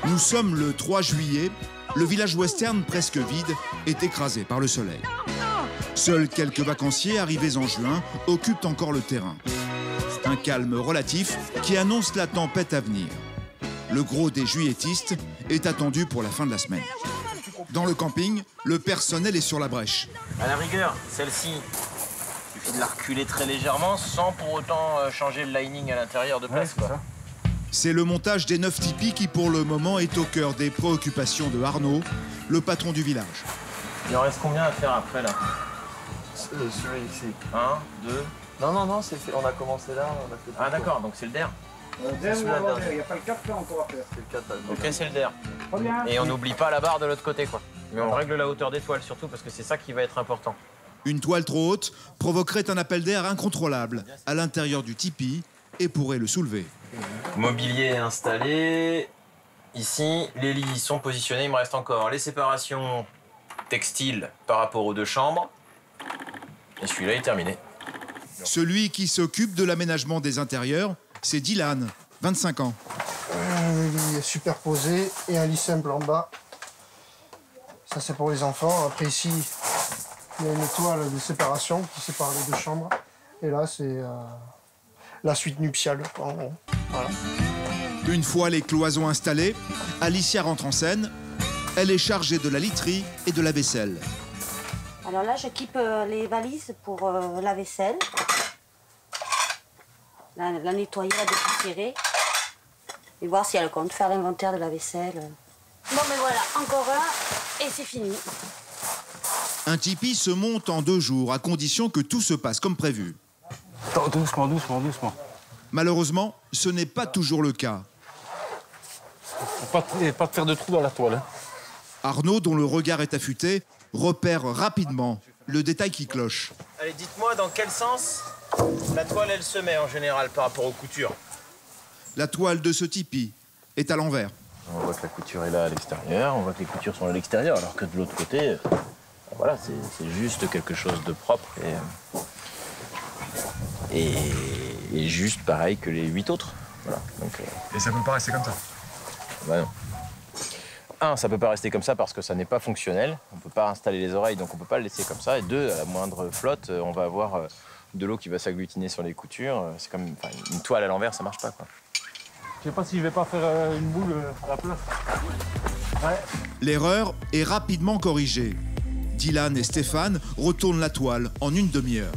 Nous sommes le 3 juillet, le village western presque vide est écrasé par le soleil. Seuls quelques vacanciers arrivés en juin occupent encore le terrain. Un calme relatif qui annonce la tempête à venir. Le gros des juilletistes est attendu pour la fin de la semaine. Dans le camping, le personnel est sur la brèche. À la rigueur, celle-ci, il suffit de la reculer très légèrement sans pour autant changer le lining à l'intérieur de place. Ouais, c'est le montage des 9 tipis qui, pour le moment, est au cœur des préoccupations de Arnaud, le patron du village. Il en reste combien à faire après, là? Celui-là ici. 1, 2... Non, c'est fait. On a commencé là, on a fait... Ah d'accord, donc c'est le DER. Il n'y a pas le 4 là encore à faire. C'est le 4 là. Ok, c'est le DER. Et on n'oublie pas la barre de l'autre côté, quoi. Mais on règle la hauteur des toiles surtout, parce que c'est ça qui va être important. Une toile trop haute provoquerait un appel d'air incontrôlable à l'intérieur du tipi et pourrait le soulever. Mobilier installé. Ici, les lits sont positionnés. Il me reste encore les séparations textiles par rapport aux 2 chambres. Et celui-là est terminé. Celui qui s'occupe de l'aménagement des intérieurs, c'est Dylan, 25 ans. Un lit superposé et un lit simple en bas. Ça, c'est pour les enfants. Après, ici, il y a une toile de séparation qui sépare les 2 chambres. Et là, c'est la suite nuptiale, en gros. Voilà. Une fois les cloisons installées, Alicia rentre en scène. Elle est chargée de la literie et de la vaisselle. Alors là, j'équipe les valises pour la vaisselle. La nettoyer, la dépoussiérer. Et voir si elle compte faire l'inventaire de la vaisselle. Bon, mais voilà, encore un, et c'est fini. Un tipi se monte en 2 jours, à condition que tout se passe comme prévu. Attends, doucement. Malheureusement, ce n'est pas toujours le cas. Faut pas te faire de trou dans la toile. Hein. Arnaud, dont le regard est affûté, repère rapidement le détail qui cloche. Allez, dites-moi dans quel sens la toile, elle se met en général par rapport aux coutures. La toile de ce tipi est à l'envers. On voit que la couture est là à l'extérieur, on voit que les coutures sont à l'extérieur, alors que de l'autre côté, voilà, c'est juste quelque chose de propre et juste pareil que les 8 autres. Voilà, donc, Et ça peut pas rester comme ça? Bah non. 1, ça peut pas rester comme ça parce que ça n'est pas fonctionnel. On peut pas installer les oreilles, donc on peut pas le laisser comme ça. Et 2, à la moindre flotte, on va avoir de l'eau qui va s'agglutiner sur les coutures. C'est comme une toile à l'envers, ça marche pas, quoi. Je sais pas si je vais pas faire une boule à la place. Ouais. L'erreur est rapidement corrigée. Dylan et Stéphane retournent la toile en une demi-heure.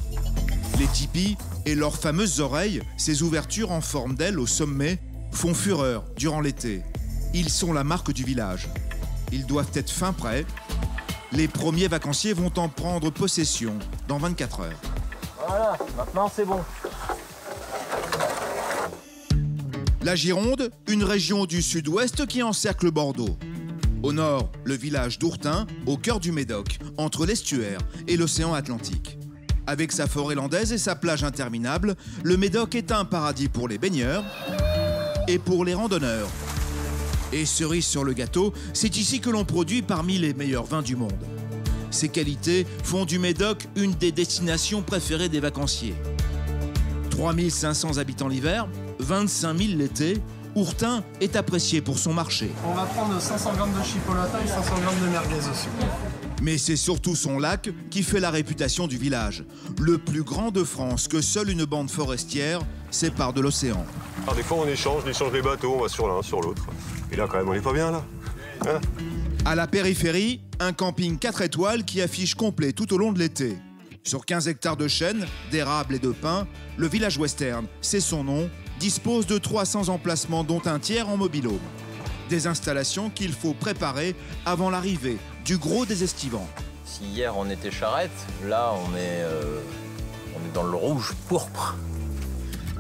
Les tipis et leurs fameuses oreilles, ces ouvertures en forme d'aile au sommet, font fureur durant l'été. Ils sont la marque du village. Ils doivent être fin prêts. Les premiers vacanciers vont en prendre possession dans 24 heures. Voilà, maintenant c'est bon. La Gironde, une région du sud-ouest qui encercle Bordeaux. Au nord, le village d'Ourtin, au cœur du Médoc, entre l'estuaire et l'océan Atlantique. Avec sa forêt landaise et sa plage interminable, le Médoc est un paradis pour les baigneurs et pour les randonneurs. Et cerise sur le gâteau, c'est ici que l'on produit parmi les meilleurs vins du monde. Ces qualités font du Médoc une des destinations préférées des vacanciers. 3500 habitants l'hiver, 25 000 l'été, Ourtin est apprécié pour son marché. On va prendre 500 grammes de chipolata et 500 grammes de merguez aussi. Mais c'est surtout son lac qui fait la réputation du village. Le plus grand de France que seule une bande forestière sépare de l'océan. Alors des fois on échange les bateaux, on va sur l'un, sur l'autre. Et là quand même on est pas bien là. Hein? À la périphérie, un camping 4 étoiles qui affiche complet tout au long de l'été. Sur 15 hectares de chênes, d'érables et de pins, le village western, c'est son nom, dispose de 300 emplacements dont un tiers en mobil-home. Des installations qu'il faut préparer avant l'arrivée du gros des estivants. Si hier on était charrette, là on est dans le rouge pourpre.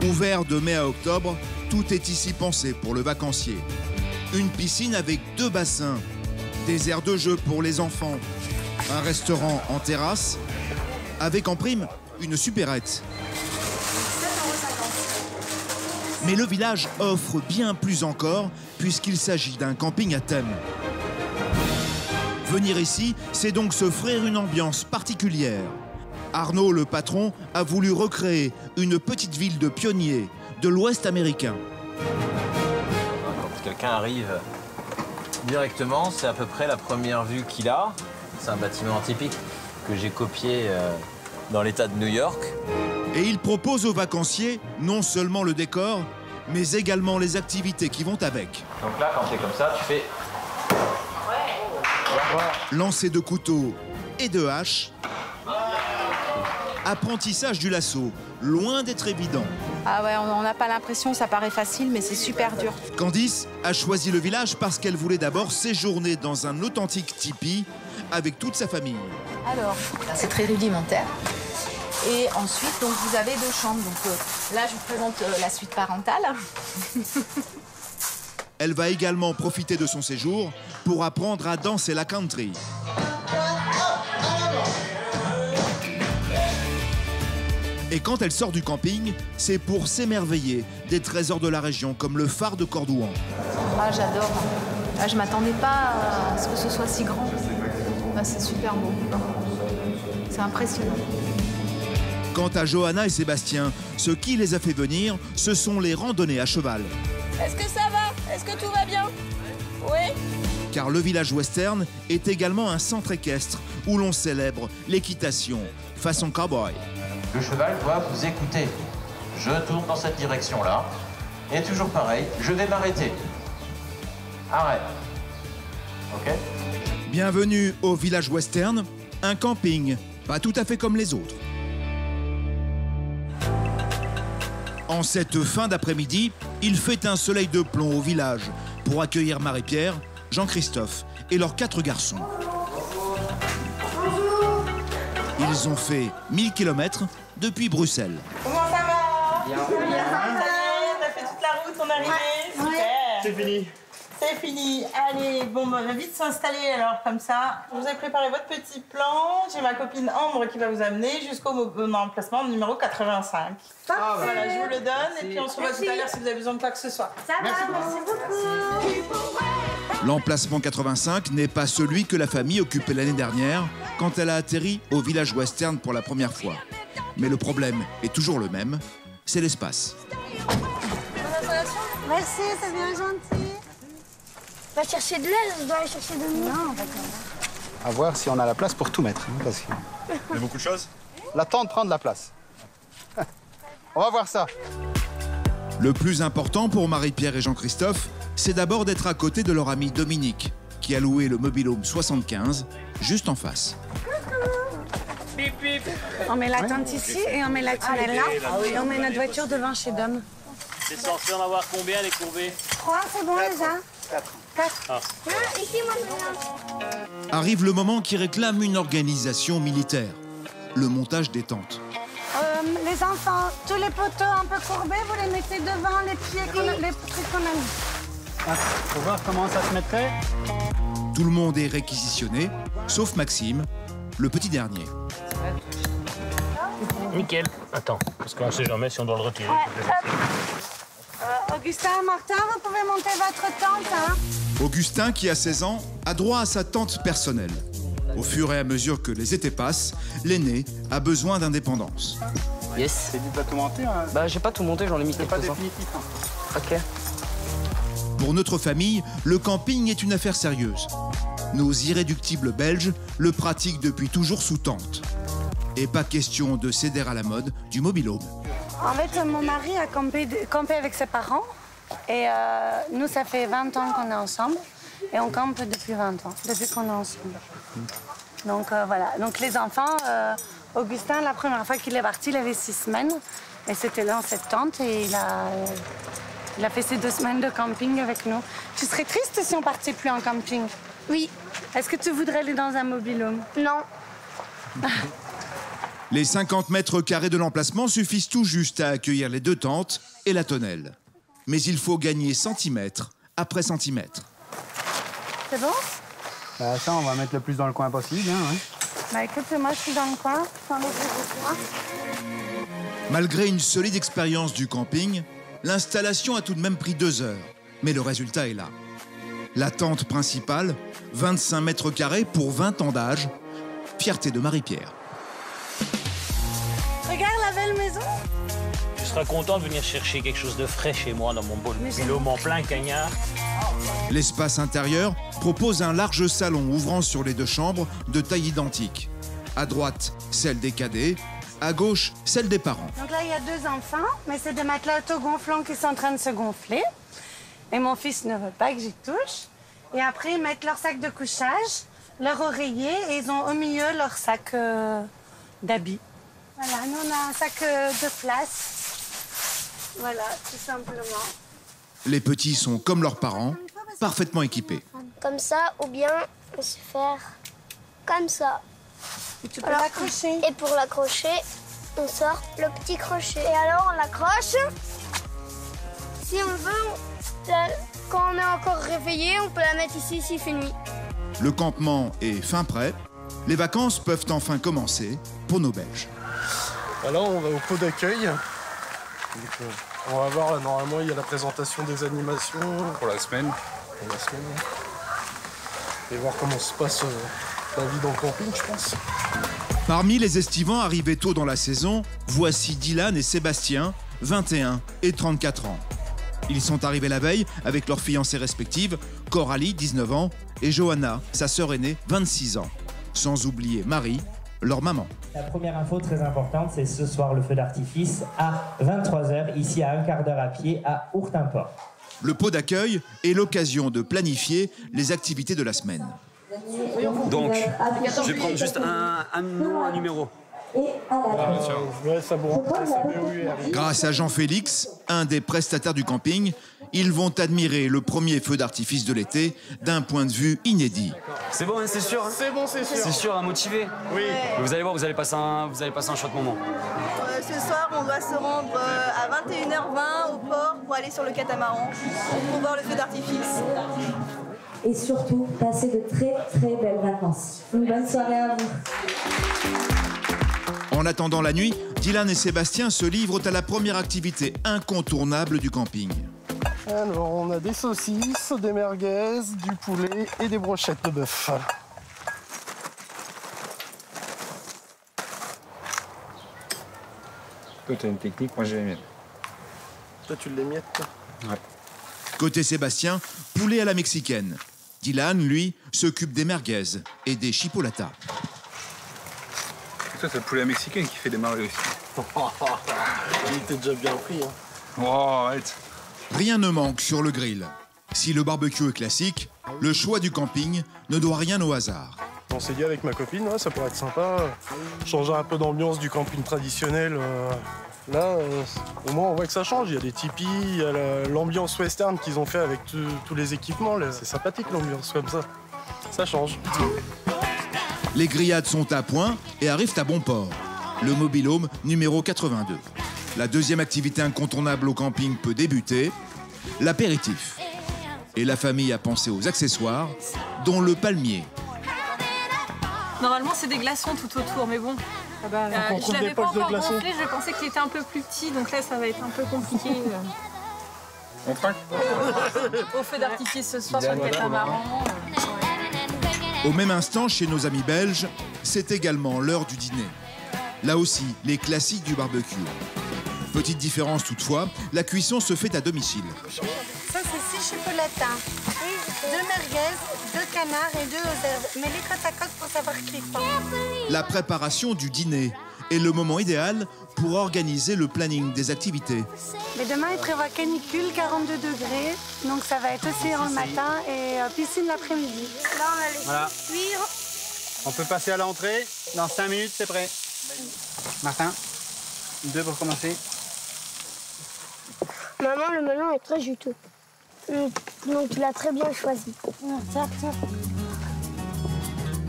Ouvert de mai à octobre, tout est ici pensé pour le vacancier. Une piscine avec 2 bassins, des aires de jeu pour les enfants, un restaurant en terrasse, avec en prime une supérette. Mais le village offre bien plus encore, puisqu'il s'agit d'un camping à thème. Venir ici, c'est donc s'offrir une ambiance particulière. Arnaud, le patron, a voulu recréer une petite ville de pionniers de l'Ouest américain. quelqu'un arrive directement, c'est à peu près la première vue qu'il a. C'est un bâtiment typique que j'ai copié dans l'État de New York. Et il propose aux vacanciers non seulement le décor, mais également les activités qui vont avec. Donc là, quand c'est comme ça, tu fais... Lancer de couteaux et de haches. Apprentissage du lasso, loin d'être évident. Ah ouais, on n'a pas l'impression, ça paraît facile, mais c'est super dur. Candice a choisi le village parce qu'elle voulait d'abord séjourner dans un authentique tipi avec toute sa famille. Alors, c'est très rudimentaire. Et ensuite, donc, vous avez 2 chambres. Donc là, je vous présente la suite parentale. Elle va également profiter de son séjour pour apprendre à danser la country. Et quand elle sort du camping, c'est pour s'émerveiller des trésors de la région, comme le phare de Cordouan. Ah, j'adore. Ah, je ne m'attendais pas à ce que ce soit si grand. Ah, c'est super beau. C'est impressionnant. Quant à Johanna et Sébastien, ce qui les a fait venir, ce sont les randonnées à cheval. Est-ce que ça va? Est-ce que tout va bien? Oui. Car le village western est également un centre équestre où l'on célèbre l'équitation façon cowboy. Le cheval doit vous écouter. Je tourne dans cette direction-là. Et toujours pareil, je vais m'arrêter. Arrête. OK? Bienvenue au village western, un camping pas tout à fait comme les autres. En cette fin d'après-midi, il fait un soleil de plomb au village pour accueillir Marie-Pierre, Jean-Christophe et leurs 4 garçons. Ils ont fait 1000 km depuis Bruxelles. Comment ça va? Bien. Ça y est, on a fait toute la route, on est arrivé. Super. C'est fini. C'est fini. Allez, bon, on va vite s'installer alors, comme ça. Je vous ai préparé votre petit plan. J'ai ma copine Ambre qui va vous amener jusqu'au emplacement numéro 85. Voilà, je vous le donne et puis on se revoit tout à l'heure si vous avez besoin de quoi que ce soit. Ça va, merci beaucoup. L'emplacement 85 n'est pas celui que la famille occupait l'année dernière quand elle a atterri au village western pour la première fois. Mais le problème est toujours le même, c'est l'espace. Merci, c'est bien gentil. Va chercher de l'aide, je dois aller chercher de l'eau. Non, d'accord. À voir si on a la place pour tout mettre. Parce que... Il y a beaucoup de choses? La tente prend de la place. On va voir ça. Le plus important pour Marie-Pierre et Jean-Christophe, c'est d'abord d'être à côté de leur ami Dominique, qui a loué le mobil-home 75, juste en face. Bip, bip. On met la tente ici et on met la tunnelle là. Et on met notre voiture devant chez Dom. C'est censé en avoir combien les courbés? 3, c'est bon déjà? 4. Ah. Ici, moi, Arrive le moment qui réclame une organisation militaire, le montage des tentes. les enfants, tous les poteaux un peu courbés, vous les mettez devant les pieds, les trucs qu'on a mis. Faut voir comment ça se mettrait. Tout le monde est réquisitionné, sauf Maxime, le petit dernier. Nickel. Attends, parce qu'on sait jamais si on doit le retirer. Augustin et Martin, vous pouvez monter votre tente, hein? Augustin, qui a 16 ans, a droit à sa tente personnelle. Au fur et à mesure que les étés passent, l'aîné a besoin d'indépendance. Yes. C'est du plateau monté, hein? Bah j'ai pas tout monté, j'en ai mis C'est pas quelques-uns. définitif. Hein. Ok. Pour notre famille, le camping est une affaire sérieuse. Nos irréductibles belges le pratiquent depuis toujours sous tente. Et pas question de céder à la mode du mobil-home. En fait, mon mari a campé avec ses parents. Et nous, ça fait 20 ans qu'on est ensemble. Et on campe depuis 20 ans, depuis qu'on est ensemble. Donc voilà. Donc les enfants, Augustin, la première fois qu'il est parti, il avait 6 semaines. Et c'était dans cette tente. Et il a fait ses 2 semaines de camping avec nous. Tu serais triste si on partait plus en camping? Oui. Est-ce que tu voudrais aller dans un mobil-home? Non. Les 50 mètres carrés de l'emplacement suffisent tout juste à accueillir les 2 tentes et la tonnelle. Mais il faut gagner centimètre après centimètre. C'est bon? Ça, on va mettre le plus dans le coin possible. Hein, ouais. Bah écoute, moi je suis dans le coin. Malgré une solide expérience du camping, l'installation a tout de même pris 2 heures. Mais le résultat est là. La tente principale, 25 mètres carrés pour 20 ans d'âge. Fierté de Marie-Pierre. Regarde la belle maison. Tu seras content de venir chercher quelque chose de frais chez moi dans mon mobil-home en plein cagnard. L'espace intérieur propose un large salon ouvrant sur les 2 chambres de taille identique. À droite, celle des cadets, à gauche, celle des parents. Donc là, il y a 2 enfants, mais c'est des matelas autogonflants qui sont en train de se gonfler. Et mon fils ne veut pas que j'y touche. Et après, ils mettent leur sac de couchage, leur oreiller, et ils ont au milieu leur sac d'habits. Voilà, nous, on a un sac de place. Voilà, tout simplement. Les petits sont comme leurs parents, parfaitement équipés. Comme ça, ou bien on sait faire comme ça. Et tu peux l'accrocher. Et pour l'accrocher, on sort le petit crochet. Et alors, on l'accroche. Si on veut, quand on est encore réveillé, on peut la mettre ici s'il fait nuit. Le campement est fin prêt. Les vacances peuvent enfin commencer pour nos Belges. Alors, on va au pot d'accueil. On va voir, là, normalement, il y a la présentation des animations. Pour la semaine. Pour la semaine. Et voir comment se passe la vie dans le camping, je pense. Parmi les estivants arrivés tôt dans la saison, voici Dylan et Sébastien, 21 et 34 ans. Ils sont arrivés la veille avec leurs fiancées respectives, Coralie, 19 ans, et Johanna, sa sœur aînée, 26 ans. Sans oublier Marie, leur maman. La première info très importante, c'est ce soir le feu d'artifice à 23h, ici à un quart d'heure à pied à Ourtinport. Le pot d'accueil est l'occasion de planifier les activités de la semaine. Donc, je vais prendre juste un nom, un numéro. Grâce à Jean-Félix, un des prestataires du camping, ils vont admirer le premier feu d'artifice de l'été d'un point de vue inédit. C'est bon, hein, c'est sûr. C'est bon, c'est sûr. C'est sûr, à motiver. Oui. Vous allez voir, vous allez passer un chouette moment. Ce soir, on doit se rendre à 21h20 au port pour aller sur le catamaran pour voir le feu d'artifice. Et surtout, passer de très très belles vacances. Une bonne soirée à vous. En attendant la nuit, Dylan et Sébastien se livrent à la première activité incontournable du camping. Alors, on a des saucisses, des merguez, du poulet et des brochettes de bœuf. Toi, tu as une technique, moi j'ai les miennes. Toi, tu l'émiettes, toi ? Ouais. Côté Sébastien, poulet à la mexicaine. Dylan, lui, s'occupe des merguez et des chipolatas. Toi, c'est le poulet mexicain qui fait démarrer aussi. Il était déjà bien pris. Hein. Oh, arrête. Rien ne manque sur le grill. Si le barbecue est classique, le choix du camping ne doit rien au hasard. On s'est dit avec ma copine, ouais, ça pourrait être sympa, changer un peu d'ambiance du camping traditionnel. Là, au moins on voit que ça change. Il y a des tipis, il y a l'ambiance western qu'ils ont fait avec tous les équipements. C'est sympathique l'ambiance comme ça. Ça change. Les grillades sont à point et arrivent à bon port. Le mobil-home numéro 82. La deuxième activité incontournable au camping peut débuter, l'apéritif. Et la famille a pensé aux accessoires, dont le palmier. Normalement, c'est des glaçons tout autour, mais bon. Je l'avais pas encore gonflé, je pensais qu'il était un peu plus petit, donc là, ça va être un peu compliqué. On traque Au feu d'artifice ce soir sur le catamaran. Au même instant, chez nos amis belges, c'est également l'heure du dîner. Là aussi, les classiques du barbecue. Petite différence toutefois, la cuisson se fait à domicile. Ça, c'est 6 chipolatas, 2 merguez, 2 canards et 2 aux herbes. Mais les côte à côte pour savoir qui prend. La préparation du dîner est le moment idéal pour organiser le planning des activités. Mais demain, il prévoit canicule, 42 degrés. Donc ça va être océan le matin et piscine l'après-midi. Là, on a les cuire. On peut passer à l'entrée. Dans 5 minutes, c'est prêt. Martin, 2 pour commencer. Maman, le melon est très juteux. Donc tu l'as très bien choisi.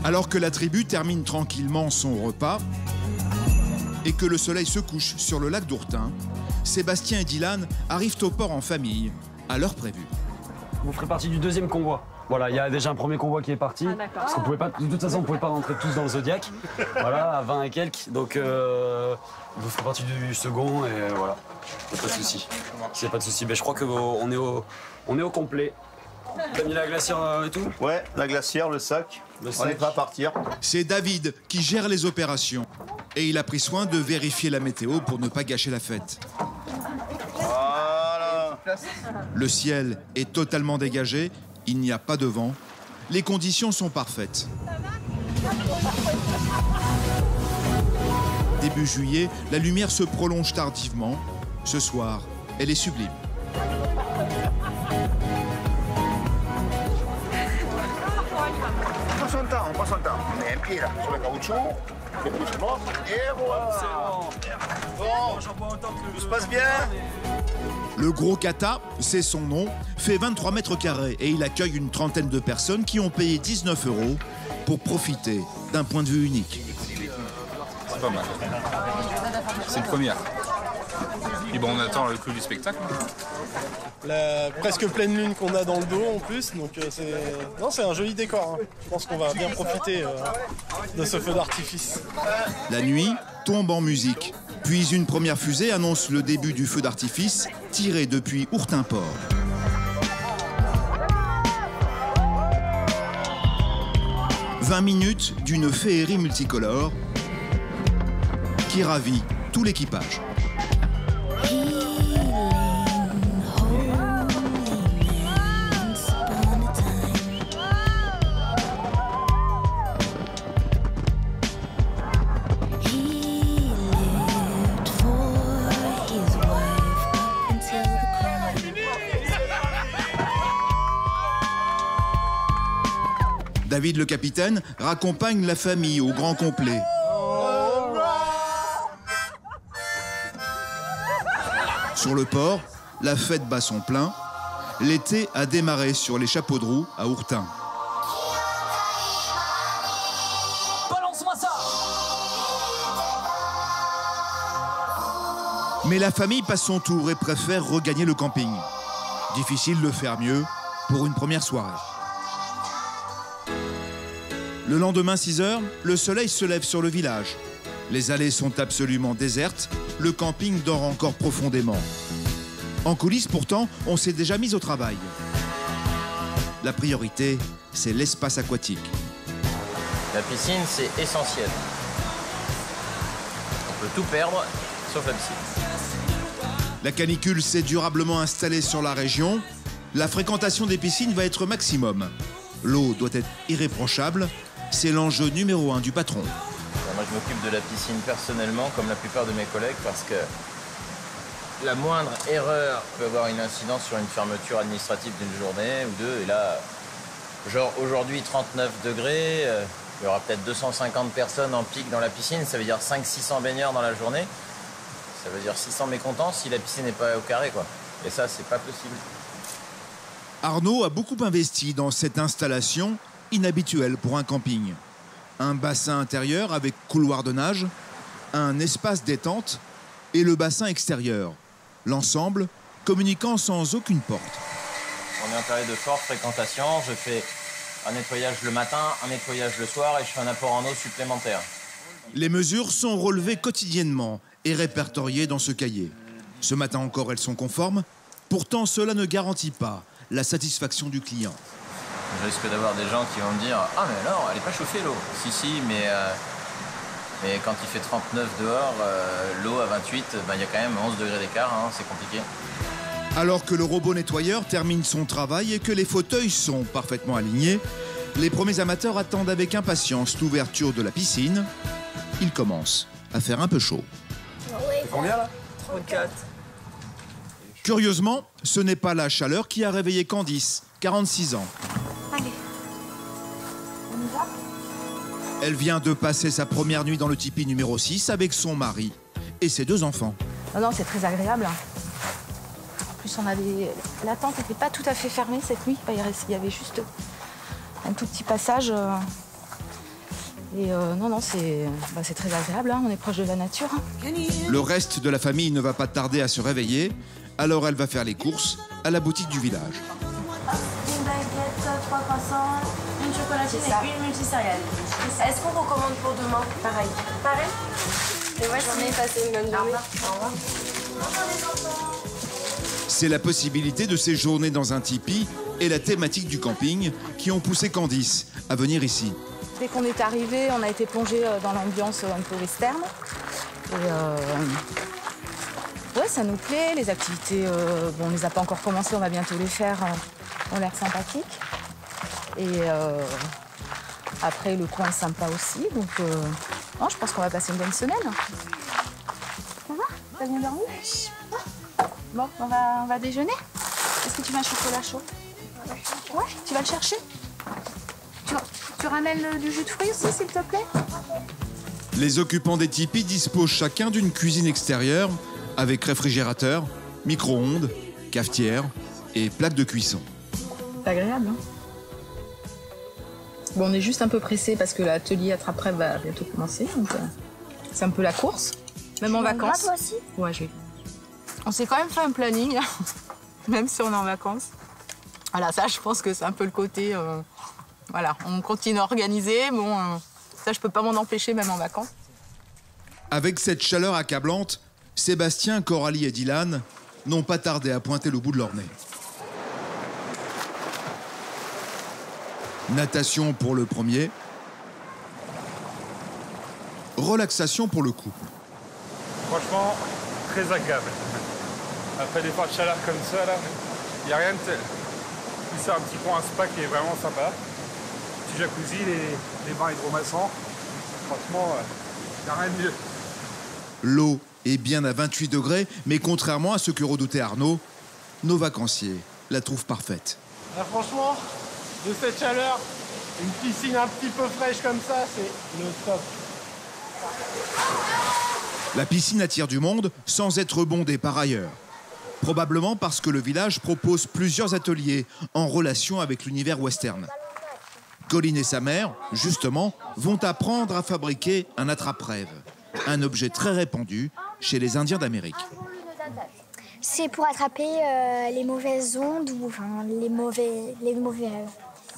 Alors que la tribu termine tranquillement son repas et que le soleil se couche sur le lac d'Ourtin, Sébastien et Dylan arrivent au port en famille, à l'heure prévue. Vous ferez partie du deuxième convoi. Voilà, il y a déjà un premier convoi qui est parti. Parce que vous pouvez pas, de toute façon, vous ne pouvez pas rentrer tous dans le Zodiac. Voilà, à 20 et quelques. Donc, vous ferez partie du second et voilà. Il n'y a pas de souci. S'il n'y a pas de souci, je crois qu'on est au complet. T'as mis la glacière et tout? Ouais, la glacière, le sac. On est pas à partir. C'est David qui gère les opérations. Et il a pris soin de vérifier la météo pour ne pas gâcher la fête. Voilà. Le ciel est totalement dégagé, il n'y a pas de vent. Les conditions sont parfaites. Début juillet, la lumière se prolonge tardivement. Ce soir, elle est sublime. On passe son temps. On met un pied là, sur le caoutchouc. Et puis c'est bon. Et voilà. Bon, tout se passe bien. Le Gros Kata, c'est son nom, fait 23 mètres carrés et il accueille une trentaine de personnes qui ont payé 19 € pour profiter d'un point de vue unique. C'est pas mal. C'est une première. Et bon, on attend le clou du spectacle. La presque pleine lune qu'on a dans le dos en plus, donc c'est un joli décor. Hein. Je pense qu'on va bien profiter de ce feu d'artifice. La nuit tombe en musique, puis une première fusée annonce le début du feu d'artifice tiré depuis Hourtin-Port. « 20 minutes d'une féerie multicolore qui ravit tout l'équipage. David le capitaine raccompagne la famille au grand complet. Sur le port, la fête bat son plein. L'été a démarré sur les chapeaux de roue à Hourtin. Balance-moi ça! Mais la famille passe son tour et préfère regagner le camping. Difficile de faire mieux pour une première soirée. Le lendemain, 6 h, le soleil se lève sur le village. Les allées sont absolument désertes, le camping dort encore profondément. En coulisses, pourtant, on s'est déjà mis au travail. La priorité, c'est l'espace aquatique. La piscine, c'est essentiel. On peut tout perdre, sauf la piscine. La canicule s'est durablement installée sur la région. La fréquentation des piscines va être maximum. L'eau doit être irréprochable. C'est l'enjeu numéro 1 du patron. Moi, je m'occupe de la piscine personnellement, comme la plupart de mes collègues, parce que la moindre erreur peut avoir une incidence sur une fermeture administrative d'une journée ou deux. Et là, genre aujourd'hui 39 degrés, il y aura peut-être 250 personnes en pic dans la piscine. Ça veut dire 500-600 baigneurs dans la journée. Ça veut dire 600 mécontents si la piscine n'est pas au carré, quoi. Et ça, c'est pas possible. Arnaud a beaucoup investi dans cette installation inhabituelle pour un camping. Un bassin intérieur avec couloir de nage, un espace détente et le bassin extérieur. L'ensemble communiquant sans aucune porte. On est en période de forte fréquentation. Je fais un nettoyage le matin, un nettoyage le soir et je fais un apport en eau supplémentaire. Les mesures sont relevées quotidiennement et répertoriées dans ce cahier. Ce matin encore, elles sont conformes. Pourtant, cela ne garantit pas la satisfaction du client. Je risque d'avoir des gens qui vont me dire « Ah mais alors, elle n'est pas chauffée l'eau ». Si, mais quand il fait 39 dehors, l'eau à 28, il y a quand même 11 degrés d'écart, hein, c'est compliqué. Alors que le robot nettoyeur termine son travail et que les fauteuils sont parfaitement alignés, les premiers amateurs attendent avec impatience l'ouverture de la piscine. Il commence à faire un peu chaud. C'est combien là? 34. Curieusement, ce n'est pas la chaleur qui a réveillé Candice, 46 ans. Allez, on y va? Elle vient de passer sa première nuit dans le tipi numéro 6 avec son mari et ses 2 enfants. Non, c'est très agréable. En plus, la tente n'était pas tout à fait fermée cette nuit. Il y avait juste un tout petit passage. Et non, c'est très agréable. Hein. On est proche de la nature. Le reste de la famille ne va pas tarder à se réveiller. Alors elle va faire les courses à la boutique du village. Une baguette, 3 croissants, une chocolatine et une multicéréale. Est-ce qu'on recommande pour demain? Pareil. Pareil? Et moi, j'en ai passé une bonne journée. Au revoir. C'est la possibilité de séjourner dans un tipi et la thématique du camping qui ont poussé Candice à venir ici. Dès qu'on est arrivé, on a été plongé dans l'ambiance un peu western. Ouais, ça nous plaît. Les activités, bon, on les a pas encore commencées, on va bientôt les faire. Ont l'air sympathiques. Et après, le coin est sympa aussi. Donc, non, je pense qu'on va passer une bonne semaine. Ça va? T'as bien dormi? Bon, on va déjeuner. Est-ce que tu veux un chocolat chaud? Ouais, tu vas le chercher? Tu ramènes du jus de fruits aussi, s'il te plaît? Les occupants des tipis disposent chacun d'une cuisine extérieure avec réfrigérateur, micro-ondes, cafetière et plaque de cuisson. C'est agréable, hein? Bon, on est juste un peu pressé parce que l'atelier attrape-rêve va bientôt commencer. Donc, c'est un peu la course, même en vacances. Toi aussi? Ouais, je vais. On s'est quand même fait un planning, même si on est en vacances. Voilà, ça, je pense que c'est un peu le côté. Voilà, on continue à organiser. Bon, ça, je peux pas m'en empêcher, même en vacances. Avec cette chaleur accablante, Sébastien, Coralie et Dylan n'ont pas tardé à pointer le bout de leur nez. Natation pour le premier. Relaxation pour le couple. Franchement, très agréable. Après des fois de chaleur comme ça, là, il n'y a rien de tel. Ici, un petit coin, un spa qui est vraiment sympa. Petit jacuzzi, les bains hydromassants. Franchement, il n'y a rien de mieux. L'eau est bien à 28 degrés, mais contrairement à ce que redoutait Arnaud, nos vacanciers la trouvent parfaite. Là, franchement, de cette chaleur, une piscine un petit peu fraîche comme ça, c'est le top. La piscine attire du monde sans être bondée par ailleurs. Probablement parce que le village propose plusieurs ateliers en relation avec l'univers western. Colin et sa mère, justement, vont apprendre à fabriquer un attrape-rêve, un objet très répandu chez les Indiens d'Amérique. C'est pour attraper les mauvaises ondes ou enfin, les mauvais rêves.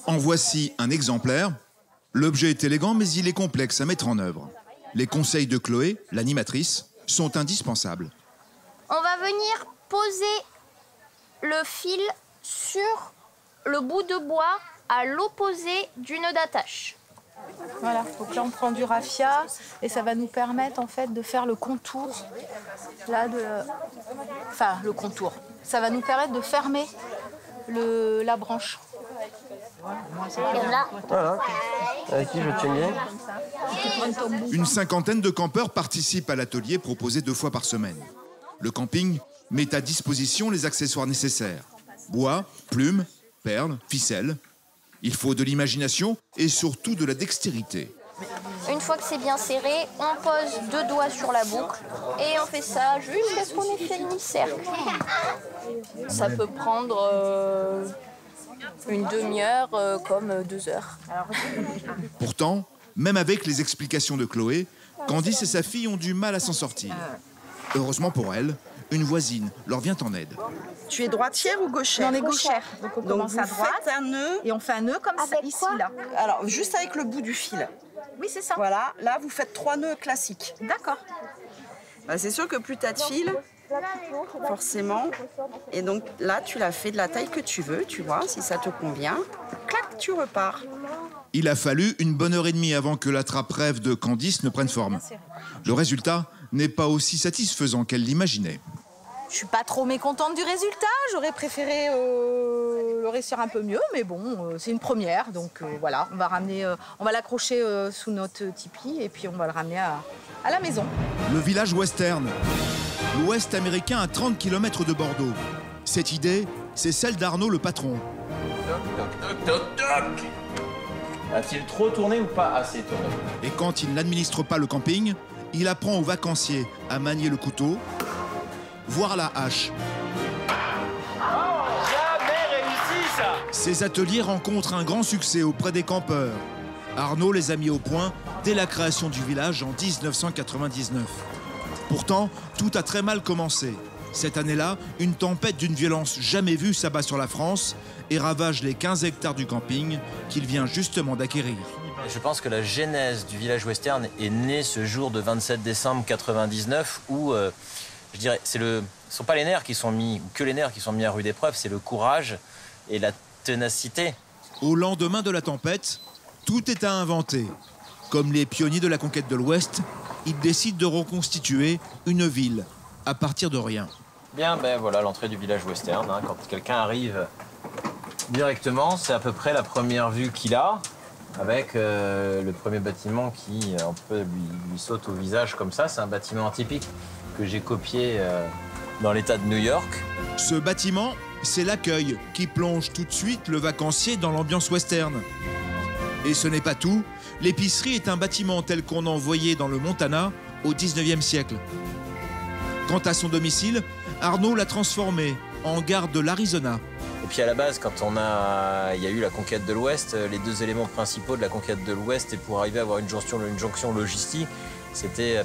En voici un exemplaire. L'objet est élégant, mais il est complexe à mettre en œuvre. Les conseils de Chloé, l'animatrice, sont indispensables. On va venir poser le fil sur le bout de bois à l'opposé du nœud d'attache. Voilà, donc là on prend du raffia et ça va nous permettre en fait de faire le contour là enfin le contour. Ça va nous permettre de fermer la branche. Voilà. Ici, je tiens bien. Une cinquantaine de campeurs participent à l'atelier proposé 2 fois par semaine. Le camping met à disposition les accessoires nécessaires. Bois, plumes, perles, ficelles. Il faut de l'imagination et surtout de la dextérité. Une fois que c'est bien serré, on pose 2 doigts sur la boucle et on fait ça jusqu'à ce qu'on ait fait le demi-cercle. Ça peut prendre une demi-heure comme 2 heures. Pourtant, même avec les explications de Chloé, Candice et sa fille ont du mal à s'en sortir. Heureusement pour elle, une voisine leur vient en aide. Tu es droitière ou gauchère? On est gauchère. Donc on commence à droite faites un nœud. et on fait un nœud comme ça ici là. Alors juste avec le bout du fil. Oui, c'est ça. Voilà, là vous faites 3 nœuds classiques. D'accord. Bah, c'est sûr que plus tu as de fil, forcément. Et donc là, tu l'as fait de la taille que tu veux, tu vois, si ça te convient. Clac, tu repars. Il a fallu une bonne heure et demie avant que l'attrape-rêve de Candice ne prenne forme. Le résultat n'est pas aussi satisfaisant qu'elle l'imaginait. Je suis pas trop mécontente du résultat. J'aurais préféré le réussir un peu mieux, mais bon, c'est une première, donc voilà. On va ramener, on va l'accrocher sous notre tipi et puis on va le ramener à la maison. Le village western, l'ouest américain à 30 km de Bordeaux. Cette idée, c'est celle d'Arnaud le patron. Toc, toc, toc. A-t-il trop tourné ou pas assez tourné? Et quand il n'administre pas le camping, il apprend aux vacanciers à manier le couteau, voire la hache. Jamais réussi ça! Ces ateliers rencontrent un grand succès auprès des campeurs. Arnaud les a mis au point dès la création du village en 1999. Pourtant, tout a très mal commencé. Cette année-là, une tempête d'une violence jamais vue s'abat sur la France et ravage les 15 hectares du camping qu'il vient justement d'acquérir. Je pense que la genèse du village western est née ce jour de 27 décembre 99 où, je dirais, ce ne sont pas les nerfs qui sont mis, ou que les nerfs qui sont mis à rude épreuve, c'est le courage et la ténacité. Au lendemain de la tempête, tout est à inventer. Comme les pionniers de la conquête de l'Ouest, ils décident de reconstituer une ville à partir de rien. Bien, ben voilà l'entrée du village western. Hein. Quand quelqu'un arrive directement, c'est à peu près la première vue qu'il a, avec le premier bâtiment qui un peu lui saute au visage comme ça. C'est un bâtiment typique que j'ai copié dans l'état de New York. Ce bâtiment, c'est l'accueil qui plonge tout de suite le vacancier dans l'ambiance western. Et ce n'est pas tout, l'épicerie est un bâtiment tel qu'on en voyait dans le Montana au 19e siècle. Quant à son domicile, Arnaud l'a transformé en gare de l'Arizona. Et puis à la base, quand il y a eu la conquête de l'Ouest, les deux éléments principaux de la conquête de l'Ouest, et pour arriver à avoir une jonction logistique, c'était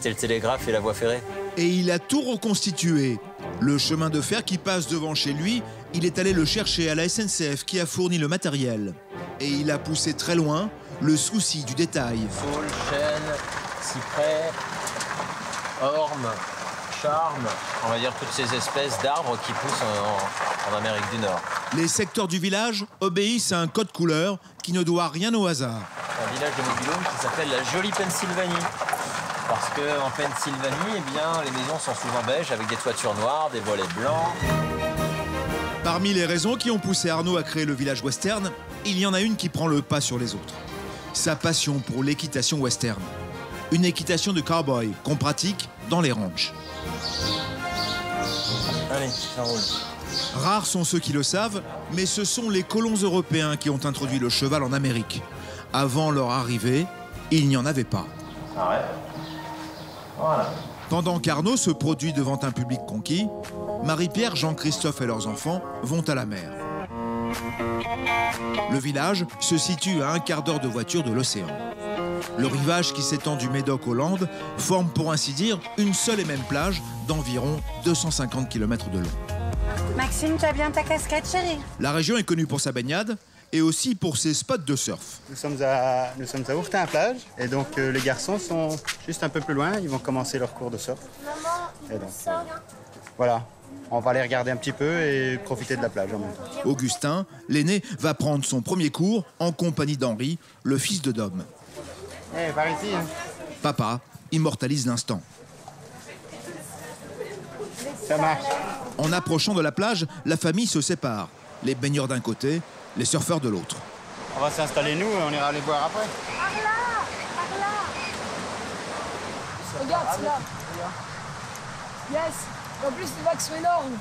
le télégraphe et la voie ferrée. Et il a tout reconstitué. Le chemin de fer qui passe devant chez lui, il est allé le chercher à la SNCF qui a fourni le matériel. Et il a poussé très loin le souci du détail. Saule, chêne, cyprès, orme, charme, on va dire toutes ces espèces d'arbres qui poussent en Amérique du Nord. Les secteurs du village obéissent à un code couleur qui ne doit rien au hasard. C'est un village de mobil-home qui s'appelle la jolie Pennsylvanie. Parce qu'en Pennsylvanie, eh bien, les maisons sont souvent beiges avec des toitures noires, des volets blancs. Parmi les raisons qui ont poussé Arnaud à créer le village western, il y en a une qui prend le pas sur les autres. Sa passion pour l'équitation western. Une équitation de cow-boy qu'on pratique dans les ranchs. Allez, ça roule. Rares sont ceux qui le savent, mais ce sont les colons européens qui ont introduit le cheval en Amérique. Avant leur arrivée, il n'y en avait pas. Arrête. Voilà. Pendant qu'Arnaud se produit devant un public conquis, Marie-Pierre, Jean-Christophe et leurs enfants vont à la mer. Le village se situe à un quart d'heure de voiture de l'océan. Le rivage qui s'étend du Médoc aux Landes forme pour ainsi dire une seule et même plage d'environ 250 km de long. Maxime, tu as bien ta casquette, chérie? La région est connue pour sa baignade et aussi pour ses spots de surf. Nous sommes à Hourtin-Plage et donc les garçons sont juste un peu plus loin, ils vont commencer leur cours de surf. Et donc, voilà, on va aller regarder un petit peu et profiter de la plage en même temps. Augustin, l'aîné, va prendre son premier cours en compagnie d'Henri, le fils de Dom. Eh, par ici. Hein. Papa immortalise l'instant. Ça marche. En approchant de la plage, la famille se sépare. Les baigneurs d'un côté, les surfeurs de l'autre. On va s'installer nous et on ira les voir après. Par là, par là. Regarde, c'est là. Yes. En plus, les vagues sont énormes.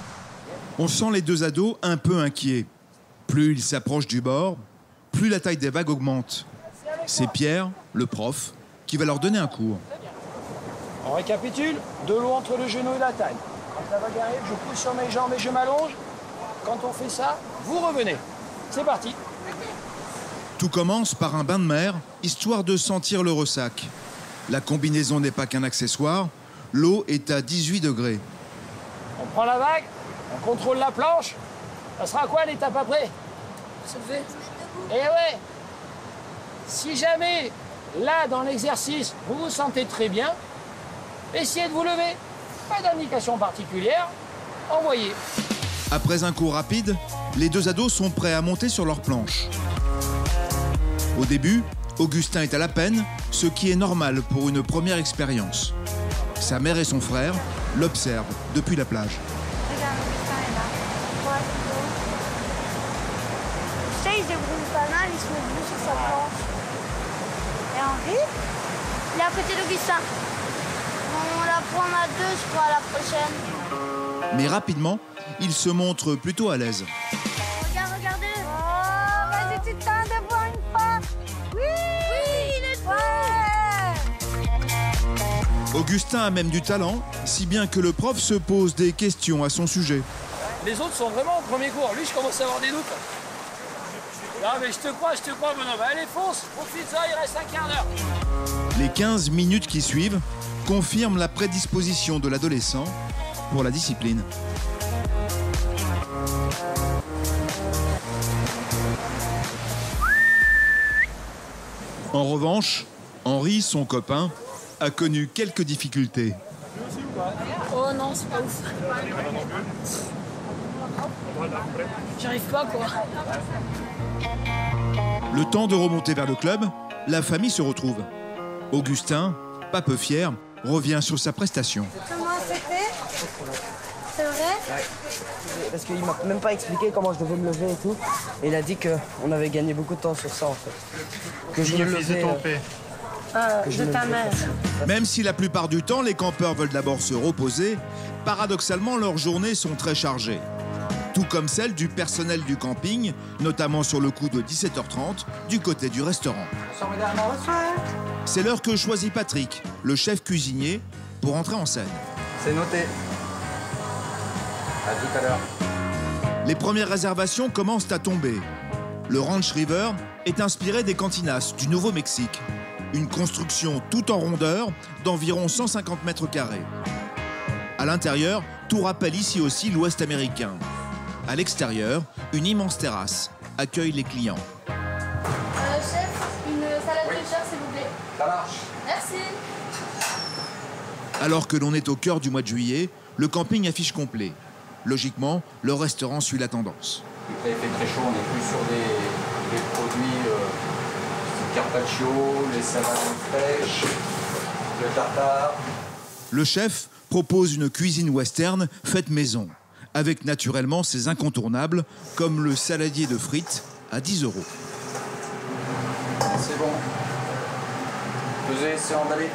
On sent les deux ados un peu inquiets. Plus ils s'approchent du bord, plus la taille des vagues augmente. C'est Pierre, le prof, qui va leur donner un cours. On récapitule. De l'eau entre le genou et la taille. Quand la vague arrive, je pousse sur mes jambes et je m'allonge. Quand on fait ça, vous revenez. C'est parti. Tout commence par un bain de mer, histoire de sentir le ressac. La combinaison n'est pas qu'un accessoire. L'eau est à 18 degrés. On prend la vague, on contrôle la planche. Ça sera quoi l'étape après? Se lever. Eh ouais. Si jamais, là, dans l'exercice, vous vous sentez très bien, essayez de vous lever. Pas d'indication particulière. Envoyez. Après un cours rapide, les deux ados sont prêts à monter sur leur planche. Au début, Augustin est à la peine, ce qui est normal pour une première expérience. Sa mère et son frère l'observent depuis la plage. Regarde, Augustin est là. Tu sais, il se débrouille pas mal, il se met debout sur sa planche. Et Henri? Il est à côté d'Augustin. On la prend à deux, je crois, la prochaine. Mais rapidement, il se montre plutôt à l'aise. Regarde, regardez. Oh, vas-y, tu tentes de voir une fois. Oui, il est fou. Augustin a même du talent, si bien que le prof se pose des questions à son sujet. Les autres sont vraiment au premier cours. Lui, je commence à avoir des doutes. Non, mais je te crois, bonhomme. Allez, fonce, profite-en, il reste un quart d'heure. Les 15 minutes qui suivent confirment la prédisposition de l'adolescent pour la discipline. En revanche, Henri, son copain, a connu quelques difficultés. Oh non, c'est pas ouf. J'arrive pas, quoi. Le temps de remonter vers le club, la famille se retrouve. Augustin, pas peu fier, revient sur sa prestation. Comment c'est fait? C'est vrai? Ouais. Parce qu'il m'a même pas expliqué comment je devais me lever et tout. Et il a dit qu'on avait gagné beaucoup de temps sur ça en fait. Que je me levais. De ta mère. Même si la plupart du temps, les campeurs veulent d'abord se reposer, paradoxalement, leurs journées sont très chargées. Tout comme celle du personnel du camping, notamment sur le coup de 17h30, du côté du restaurant. C'est l'heure que choisit Patrick, le chef cuisinier, pour entrer en scène. C'est noté. À tout à l'heure. Les premières réservations commencent à tomber. Le Ranch River est inspiré des cantinas du Nouveau-Mexique. Une construction tout en rondeur d'environ 150 mètres carrés. À l'intérieur, tout rappelle ici aussi l'Ouest américain. À l'extérieur, une immense terrasse accueille les clients. Chef, une salade légère s'il vous plaît. Ça marche. Merci. Alors que l'on est au cœur du mois de juillet, le camping affiche complet. Logiquement, le restaurant suit la tendance. Il fait très chaud, on n'est plus sur des produits carpaccio, les salades fraîches, le tartare. Le chef propose une cuisine western faite maison, avec naturellement ses incontournables, comme le saladier de frites à 10 €. C'est bon. Pesez, c'est emballé.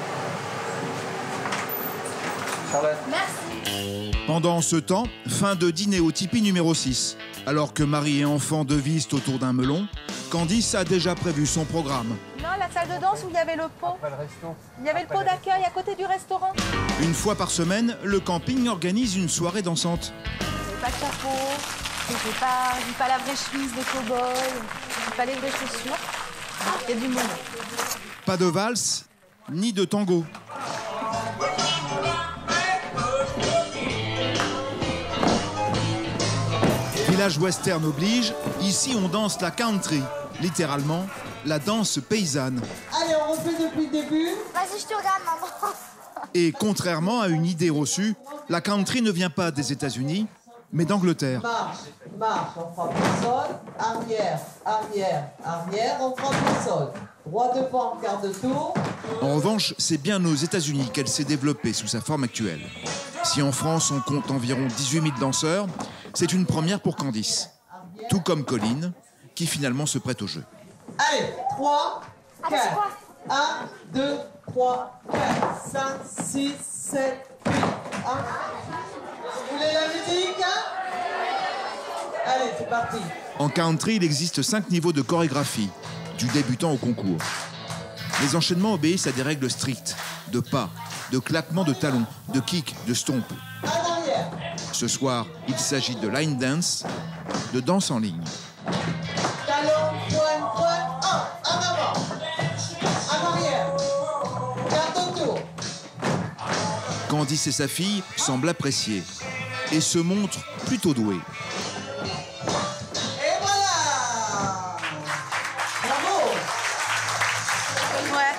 Charlotte. Merci. Pendant ce temps, fin de dîner au tipi numéro 6. Alors que Marie et enfants devisent autour d'un melon, Candice a déjà prévu son programme. Non, la salle de danse où il y avait le pot. Il y avait le pot d'accueil à côté du restaurant. Une fois par semaine, le camping organise une soirée dansante. J'ai pas de chapeau, j'ai pas la vraie chemise de cow-boy, j'ai pas les vraies chaussures. Il y a du monde. Pas de valse, ni de tango. Village western oblige, ici on danse la country, littéralement la danse paysanne. Allez, on refait depuis le début. Vas-y, je te regarde, maman. Et contrairement à une idée reçue, la country ne vient pas des États-Unis, mais d'Angleterre. Marche, marche, on frappe le sol. Arrière, arrière, arrière, on frappe le sol. Droit devant, quart de tour. En revanche, c'est bien aux États-Unis qu'elle s'est développée sous sa forme actuelle. Si en France on compte environ 18 000 danseurs, c'est une première pour Candice. Tout comme Colline, qui finalement se prête au jeu. Allez, 3, 4. 1, 2, 3, 4, 5, 6, 7, 8. 1. Vous voulez la musique, hein? Allez, c'est parti. En country, il existe 5 niveaux de chorégraphie, du débutant au concours. Les enchaînements obéissent à des règles strictes, de pas, de claquements de talons, de kicks, de stomp. Ce soir, il s'agit de line dance, de danse en ligne. Talon, pointe, 1, en avant, en arrière, quart de tour. Candice et sa fille semblent apprécier et se montrent plutôt doués. Et voilà! Bravo! Ouais,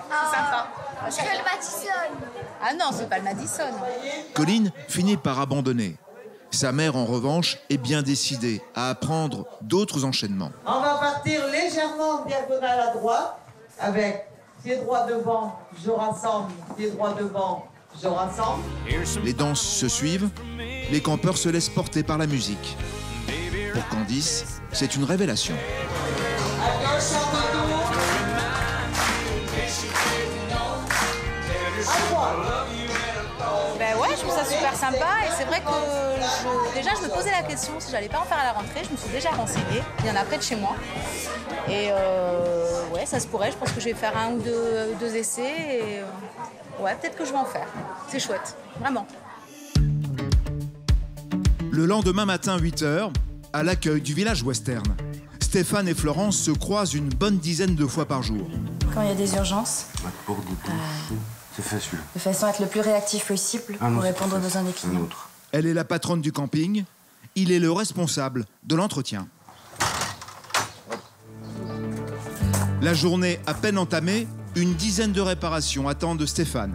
c'est sympa. Je fais le Madison. Ah non, c'est pas le Madison. Colline finit par abandonner. Sa mère, en revanche, est bien décidée à apprendre d'autres enchaînements. On va partir légèrement en diagonale à droite, avec pied droit devant, je rassemble, pied droit devant, je rassemble. Les danses se suivent, les campeurs se laissent porter par la musique. Pour Candice, c'est une révélation. À gauche, quart de tour. À droite. Ben ouais, je trouve ça super sympa et c'est vrai que déjà je me posais la question si j'allais pas en faire à la rentrée, je me suis déjà renseignée, il y en a près de chez moi et ouais ça se pourrait, je pense que je vais faire un ou deux essais et ouais peut-être que je vais en faire, c'est chouette, vraiment. Le lendemain matin 8h, à l'accueil du village western, Stéphane et Florence se croisent une bonne dizaine de fois par jour. Quand il y a des urgences, C'est facile. de façon à être le plus réactif possible pour répondre aux besoins des clients. Elle est la patronne du camping, il est le responsable de l'entretien. La journée à peine entamée, une dizaine de réparations attendent Stéphane.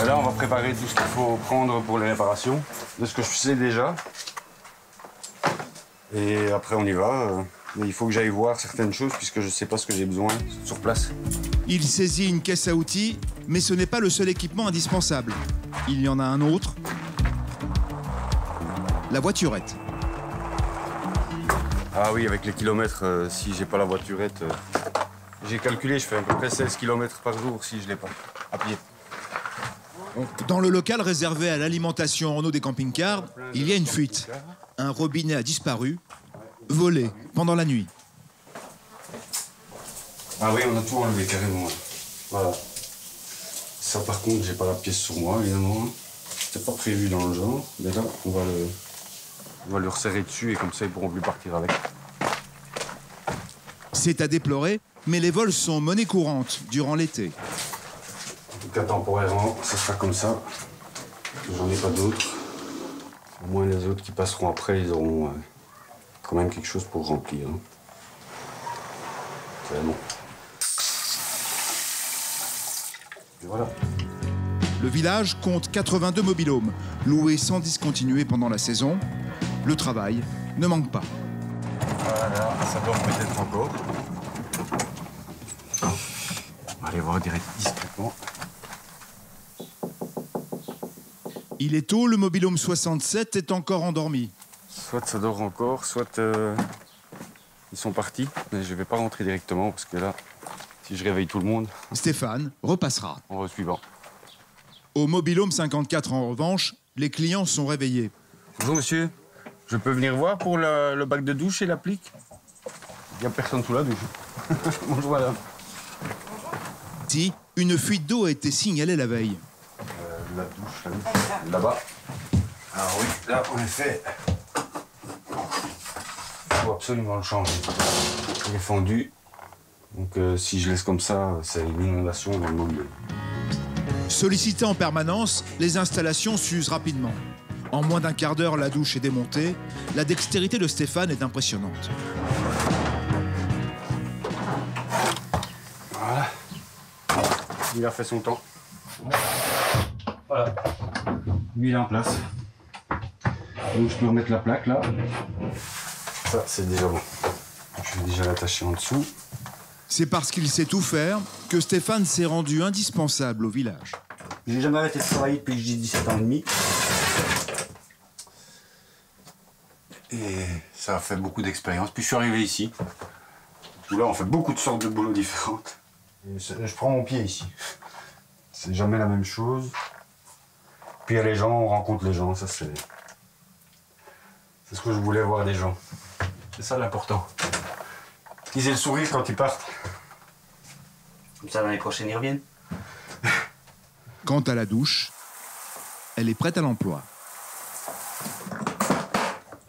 Et là, on va préparer tout ce qu'il faut prendre pour les réparations, de ce que je sais déjà. Et après, on y va. Mais il faut que j'aille voir certaines choses puisque je ne sais pas ce que j'ai besoin sur place. Il saisit une caisse à outils, mais ce n'est pas le seul équipement indispensable. Il y en a un autre. La voiturette. Ah oui, avec les kilomètres, si j'ai pas la voiturette, j'ai calculé, je fais à peu près 16 km par jour si je l'ai pas, à pied. Dans le local réservé à l'alimentation en eau des camping-cars, il y a une fuite. Un robinet a disparu, volé pendant la nuit. Ah oui, on a tout enlevé carrément. Voilà. Ça par contre, j'ai pas la pièce sur moi, évidemment. C'était pas prévu dans le genre. Mais là, on va le resserrer dessus et comme ça, ils pourront plus partir avec. C'est à déplorer, mais les vols sont monnaie courante durant l'été. En tout cas, temporairement, ça sera comme ça. J'en ai pas d'autres. Au moins, les autres qui passeront après, ils auront quand même quelque chose pour remplir. Hein. C'est bon. Et voilà. Le village compte 82 mobil-homes, loués sans discontinuer pendant la saison. Le travail ne manque pas. Voilà, ça dort peut-être encore. On va aller voir discrètement. Il est tôt, le mobil-home 67 est encore endormi. Soit ça dort encore, soit ils sont partis. Mais je ne vais pas rentrer directement parce que là, si je réveille tout le monde... Stéphane repassera. Au suivant. Au mobil-home 54, en revanche, les clients sont réveillés. Bonjour monsieur, je peux venir voir pour le bac de douche et l'applique? Il n'y a personne sous la douche. Bonjour madame. Si, une fuite d'eau a été signalée la veille. La douche, là-bas. Alors oui, là en effet, il faut absolument le changer. Il est fendu, donc si je laisse comme ça, c'est une inondation dans le mobil. Sollicité en permanence, les installations s'usent rapidement. En moins d'un quart d'heure, la douche est démontée. La dextérité de Stéphane est impressionnante. Voilà. Il a fait son temps. Voilà. Lui, il est en place. Donc, je peux remettre la plaque, là. Ça, c'est déjà bon. Je vais déjà l'attacher en dessous. C'est parce qu'il sait tout faire que Stéphane s'est rendu indispensable au village. J'ai jamais arrêté de travailler depuis que j'ai 17 ans et demi. Et ça a fait beaucoup d'expérience. Puis je suis arrivé ici. Là, on fait beaucoup de sortes de boulots différentes. Et je prends mon pied ici. C'est jamais la même chose. Puis il y a les gens, on rencontre les gens. Ça, c'est ce que je voulais voir des gens. C'est ça l'important. Qu'ils aient le sourire quand ils partent. Comme ça, l'année prochaine, ils reviennent. Quant à la douche, elle est prête à l'emploi.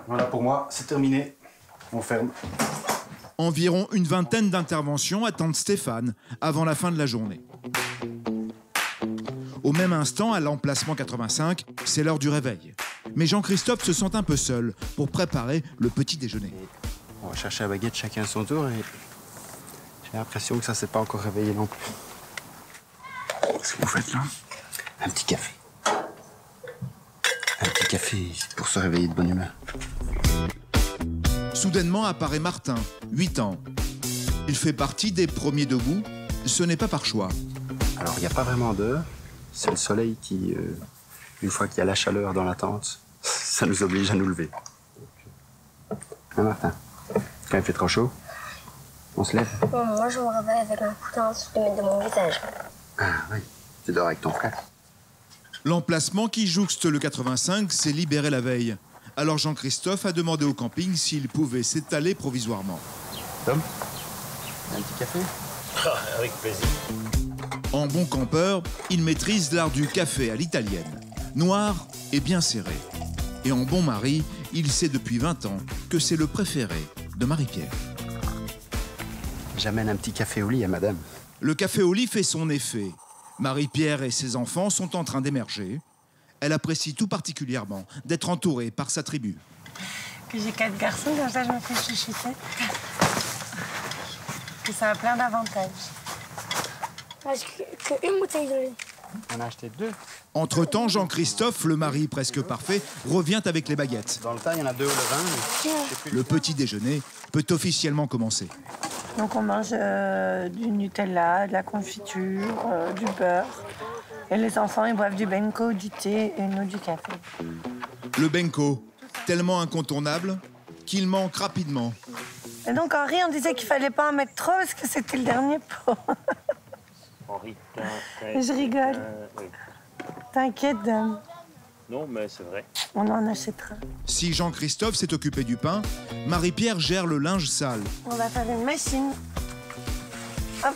Voilà, pour moi, c'est terminé. On ferme. Environ une vingtaine d'interventions attendent Stéphane avant la fin de la journée. Au même instant, à l'emplacement 85, c'est l'heure du réveil. Mais Jean-Christophe se sent un peu seul pour préparer le petit déjeuner. On va chercher la baguette chacun à son tour et j'ai l'impression que ça s'est pas encore réveillé non plus. Qu'est-ce que vous faites là? Un petit café. Un petit café pour se réveiller de bonne humeur. Soudainement apparaît Martin, 8 ans. Il fait partie des premiers debout. Ce n'est pas par choix. Alors, il n'y a pas vraiment d'heure. C'est le soleil qui, une fois qu'il y a la chaleur dans la tente, ça nous oblige à nous lever. Hein, Martin? Quand il fait trop chaud, on se lève. Bon, moi, je me réveille avec un couteau en dessous de mettre de mon visage. Ah oui, tu dors avec ton frère. L'emplacement qui jouxte le 85 s'est libéré la veille. Alors Jean-Christophe a demandé au camping s'il pouvait s'étaler provisoirement. Tom, un petit café? Avec plaisir. En bon campeur, il maîtrise l'art du café à l'italienne, noir et bien serré. Et en bon mari, il sait depuis 20 ans que c'est le préféré de Marie-Pierre. J'amène un petit café au lit à madame. Le café au lit fait son effet. Marie-Pierre et ses enfants sont en train d'émerger. Elle apprécie tout particulièrement d'être entourée par sa tribu. Que j'ai 4 garçons, comme ça je me fais chuchoter. Et ça a plein d'avantages. Parce qu'une bouteille de lait. On a acheté 2. Entre-temps, Jean-Christophe, le mari presque parfait, revient avec les baguettes. Dans le tas, il y en a 2 au levain. Le petit déjeuner peut officiellement commencer. Donc on mange du Nutella, de la confiture, du beurre. Et les enfants, ils boivent du benko, du thé et nous du café. Le benko, tellement incontournable qu'il manque rapidement. Et donc Henri, on disait qu'il fallait pas en mettre trop parce que c'était le dernier pot. Henri, Je rigole. Oui. T'inquiète, dame. Non, mais c'est vrai. On en achètera. Si Jean-Christophe s'est occupé du pain, Marie-Pierre gère le linge sale. On va faire une machine. Hop.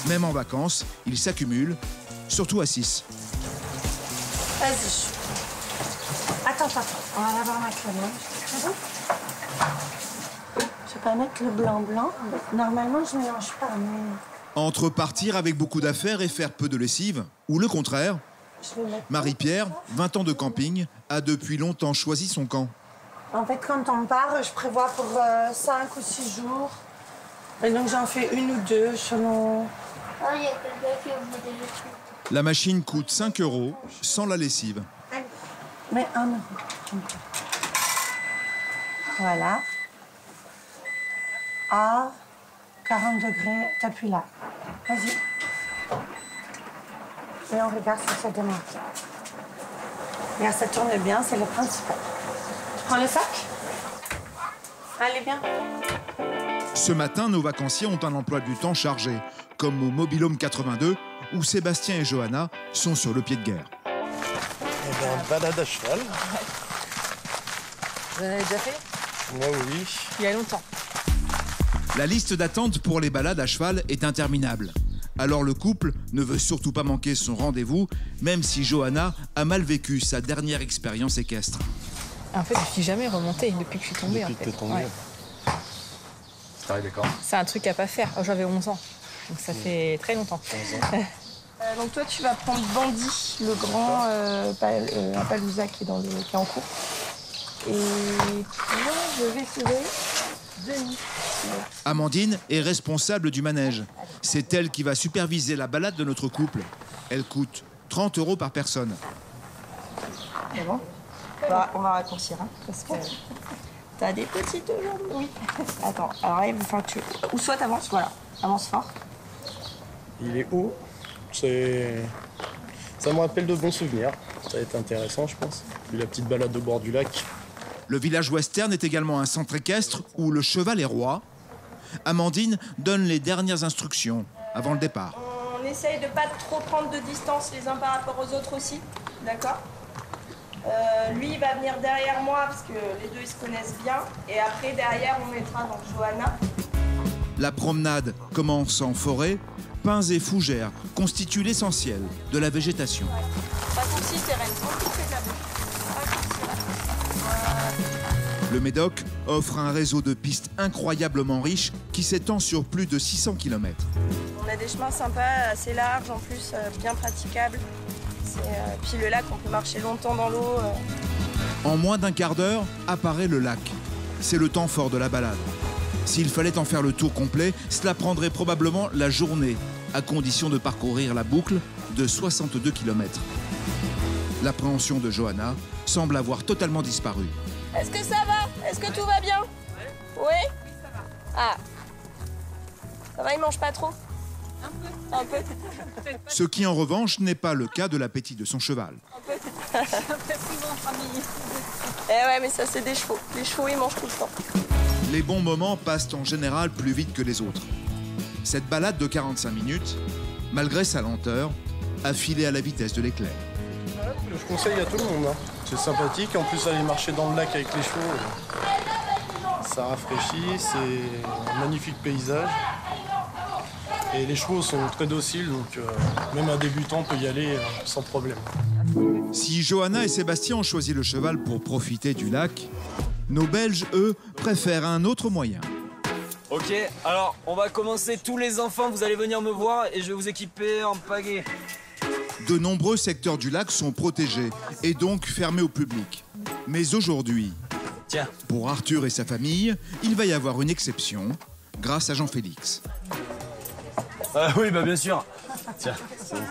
Même en vacances, ils s'accumulent, surtout à 6. Vas-y. Attends. On va d'abord mettre le linge. Je vais pas mettre le blanc. Normalement, je ne mélange pas, mais... Entre partir avec beaucoup d'affaires et faire peu de lessive, ou le contraire, Marie-Pierre, 20 ans de camping, a depuis longtemps choisi son camp. En fait, quand on part, je prévois pour 5 ou 6 jours. Et donc, j'en fais 1 ou 2 selon... Ah, il y a quelqu'un qui a oublié des vêtements. La machine coûte 5 € sans la lessive. Mais 1 €. Voilà. À 40 degrés, t'appuies là. Vas-y. Et on regarde si ça démarre. Regarde, ça tourne bien, c'est le principal. Tu prends le sac? Allez, bien. Ce matin, nos vacanciers ont un emploi du temps chargé, comme au Mobilhome 82, où Sébastien et Johanna sont sur le pied de guerre. Eh bien, balade à cheval. Vous en avez déjà fait? Moi, oui. Il y a longtemps. La liste d'attente pour les balades à cheval est interminable. Alors le couple ne veut surtout pas manquer son rendez-vous, même si Johanna a mal vécu sa dernière expérience équestre. En fait, je suis jamais remontée depuis que je suis tombée. Depuis que t'es tombée. Ouais. C'est arrivé quand? C'est un truc à pas faire. Oh, j'avais 11 ans, donc ça fait très longtemps. Donc toi, tu vas prendre Bandit, le grand Appaloosa qui est en cours. Et moi, je vais trouver Denis. Amandine est responsable du manège. C'est elle qui va superviser la balade de notre couple. Elle coûte 30 € par personne. C'est bon. On va raccourcir, hein, parce que t'as des petites jambes. Oui. Attends, alors là, il va falloir que tu... Ou soit t'avances, voilà. Avance fort. Il est haut. Ça me rappelle de bons souvenirs. Ça va être intéressant, je pense. Puis la petite balade au bord du lac. Le village western est également un centre équestre où le cheval est roi. Amandine donne les dernières instructions avant le départ. On essaye de pas trop prendre de distance les uns par rapport aux autres aussi, d'accord? Lui, il va venir derrière moi parce que les deux, ils se connaissent bien. Et après, derrière, on mettra donc Johanna. La promenade commence en forêt. Pins et fougères constituent l'essentiel de la végétation. Pas souci, Thérèse, tranquille, fais ta bouche. Le Médoc offre un réseau de pistes incroyablement riche qui s'étend sur plus de 600 km. On a des chemins sympas, assez larges en plus, bien praticables. Puis le lac, on peut marcher longtemps dans l'eau. En moins d'un quart d'heure, apparaît le lac. C'est le temps fort de la balade. S'il fallait en faire le tour complet, cela prendrait probablement la journée, à condition de parcourir la boucle de 62 km. L'appréhension de Johanna semble avoir totalement disparu. Est-ce que ça va? Est-ce que tout va bien? Oui? Ah. Ça va, il mange pas trop? Un peu. Ce qui en revanche n'est pas le cas de l'appétit de son cheval. Eh ouais, mais ça c'est des chevaux. Les chevaux, ils mangent tout le temps. Les bons moments passent en général plus vite que les autres. Cette balade de 45 minutes, malgré sa lenteur, a filé à la vitesse de l'éclair. Je conseille à tout le monde. Hein. C'est sympathique. En plus, aller marcher dans le lac avec les chevaux, ça rafraîchit. C'est un magnifique paysage. Et les chevaux sont très dociles, donc même un débutant peut y aller sans problème. Si Johanna et Sébastien ont choisi le cheval pour profiter du lac, nos Belges, eux, préfèrent un autre moyen. Ok, alors on va commencer tous les enfants, vous allez venir me voir et je vais vous équiper en pagaie. De nombreux secteurs du lac sont protégés et donc fermés au public. Mais aujourd'hui, pour Arthur et sa famille, il va y avoir une exception grâce à Jean-Félix. Oui, bah bien sûr. Tiens, c'est bon.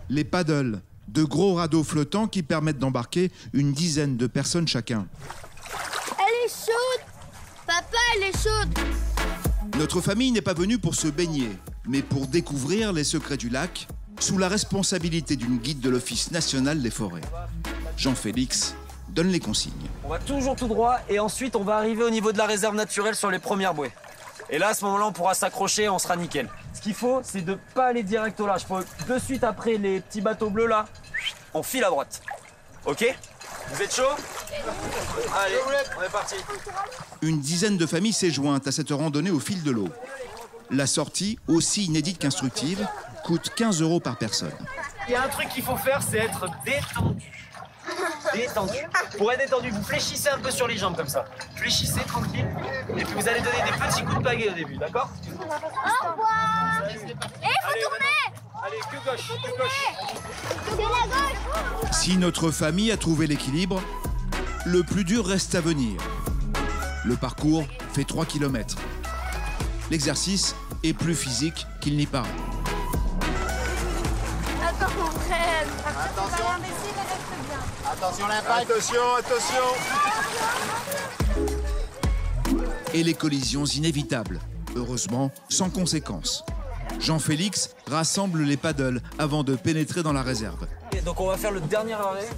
Les paddles, de gros radeaux flottants qui permettent d'embarquer une dizaine de personnes chacun. Elle est chaude. Papa, elle est chaude. Notre famille n'est pas venue pour se baigner, mais pour découvrir les secrets du lac, sous la responsabilité d'une guide de l'Office national des forêts. Jean-Félix donne les consignes. On va toujours tout droit et ensuite on va arriver au niveau de la réserve naturelle sur les premières bouées. Et là, à ce moment-là, on pourra s'accrocher et on sera nickel. Ce qu'il faut, c'est de pas aller direct au large. Faut de suite après les petits bateaux bleus là, on file à droite. Ok? Vous êtes chaud? Allez, on est parti. Une dizaine de familles s'est jointe à cette randonnée au fil de l'eau. La sortie, aussi inédite qu'instructive, coûte 15 € par personne. Il y a un truc qu'il faut faire, c'est être détendu. Détendu. Pour être détendu, vous fléchissez un peu sur les jambes comme ça. Fléchissez tranquille. Et puis vous allez donner des petits coups de pagaie au début, d'accord? Au revoir. Et faut tourner. Allez, que gauche, que gauche. C'est la gauche. Si notre famille a trouvé l'équilibre, le plus dur reste à venir. Le parcours fait 3 km. L'exercice est plus physique qu'il n'y paraît. Attends, mon frère. Attention. Attention l'impact. Attention. Et les collisions inévitables, heureusement sans conséquences. Jean-Félix rassemble les paddles avant de pénétrer dans la réserve. Et donc on va faire le dernier arrêt,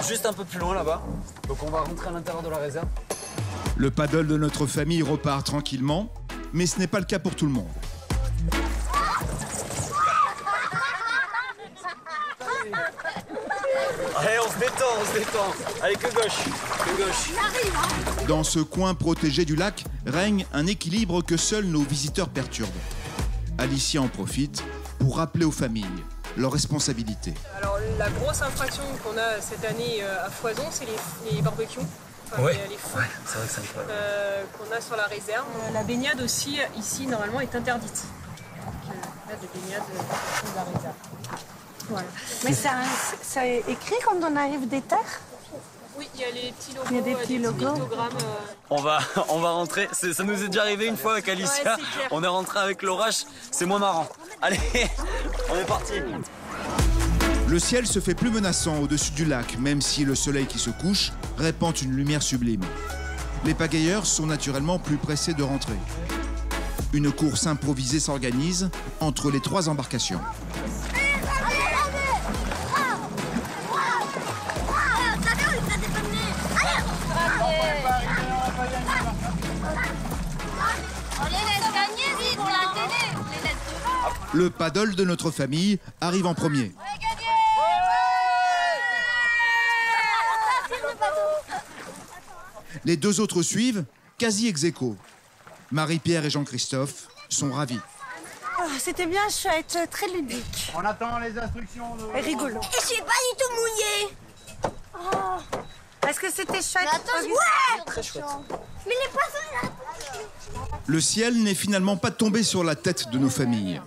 juste un peu plus loin là-bas. Donc on va rentrer à l'intérieur de la réserve. Le paddle de notre famille repart tranquillement, mais ce n'est pas le cas pour tout le monde. Allez, on se détend. Allez, que gauche. Dans ce coin protégé du lac règne un équilibre que seuls nos visiteurs perturbent. Alicia en profite pour rappeler aux familles leurs responsabilités. Alors la grosse infraction qu'on a cette année à Foison, c'est les barbecues. Enfin, les feux c'est vrai que c'est incroyable. Qu'on a sur la réserve. La baignade aussi, ici, normalement, est interdite. Donc, pas de baignade sur la réserve. Voilà. Mais c'est écrit quand on arrive des terres? Oui, il y a les petits logos, il y a des petits logos. pictogrammes. On va rentrer. Ça nous est déjà arrivé une fois avec Alicia. Ouais, c'est clair. On est rentré avec l'orage. C'est moins marrant. Allez, on est parti. Le ciel se fait plus menaçant au-dessus du lac, même si le soleil qui se couche répand une lumière sublime. Les pagayeurs sont naturellement plus pressés de rentrer. Une course improvisée s'organise entre les 3 embarcations. Le paddle de notre famille arrive en premier. Les 2 autres suivent, quasi ex aequo. Marie-Pierre et Jean-Christophe sont ravis. Oh, c'était bien chouette, très ludique. On attend les instructions. Et rigolo. Et je suis pas du tout mouillée. Oh, est-ce que c'était chouette? Mais attends, ouais. Très chouette. Mais les poissons là. Le ciel n'est finalement pas tombé sur la tête de nos familles.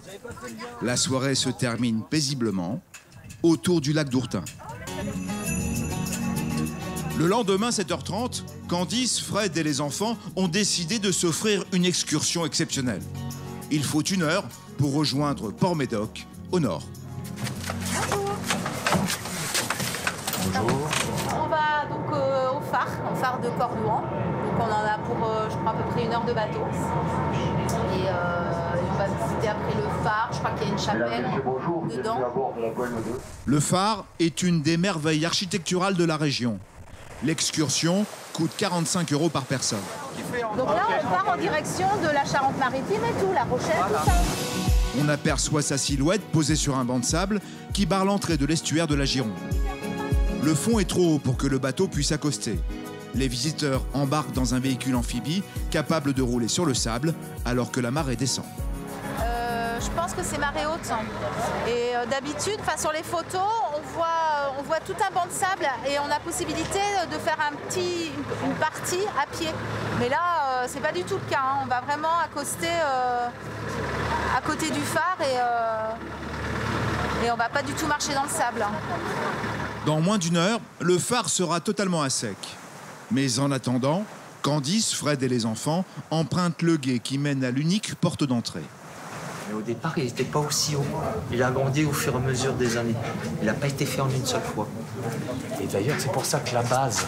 La soirée se termine paisiblement autour du lac d'Ourtin. Le lendemain, 7h30, Candice, Fred et les enfants ont décidé de s'offrir une excursion exceptionnelle. Il faut 1 heure pour rejoindre Port-Médoc, au nord. Bonjour. On va donc au phare de Cordouan. Donc on en a pour, je crois, à peu près 1 heure de bateau. Et on va visiter après le phare. Je crois qu'il y a une chapelle dedans. Le phare est une des merveilles architecturales de la région. L'excursion coûte 45 € par personne. Donc là, on part en direction de la Charente-Maritime et tout, La Rochelle, tout ça. On aperçoit sa silhouette posée sur un banc de sable qui barre l'entrée de l'estuaire de la Gironde. Le fond est trop haut pour que le bateau puisse accoster. Les visiteurs embarquent dans un véhicule amphibie capable de rouler sur le sable alors que la marée descend. Je pense que c'est marée haute. Et d'habitude, sur les photos, on voit tout un banc de sable et on a possibilité de faire une partie à pied. Mais là, c'est pas du tout le cas. On va vraiment accoster à côté du phare et on va pas du tout marcher dans le sable. Dans moins d'1 heure, le phare sera totalement à sec. Mais en attendant, Candice, Fred et les enfants empruntent le gué qui mène à l'unique porte d'entrée. Mais au départ, il n'était pas aussi haut. Il a grandi au fur et à mesure des années. Il n'a pas été fait en une seule fois. Et d'ailleurs, c'est pour ça que la base,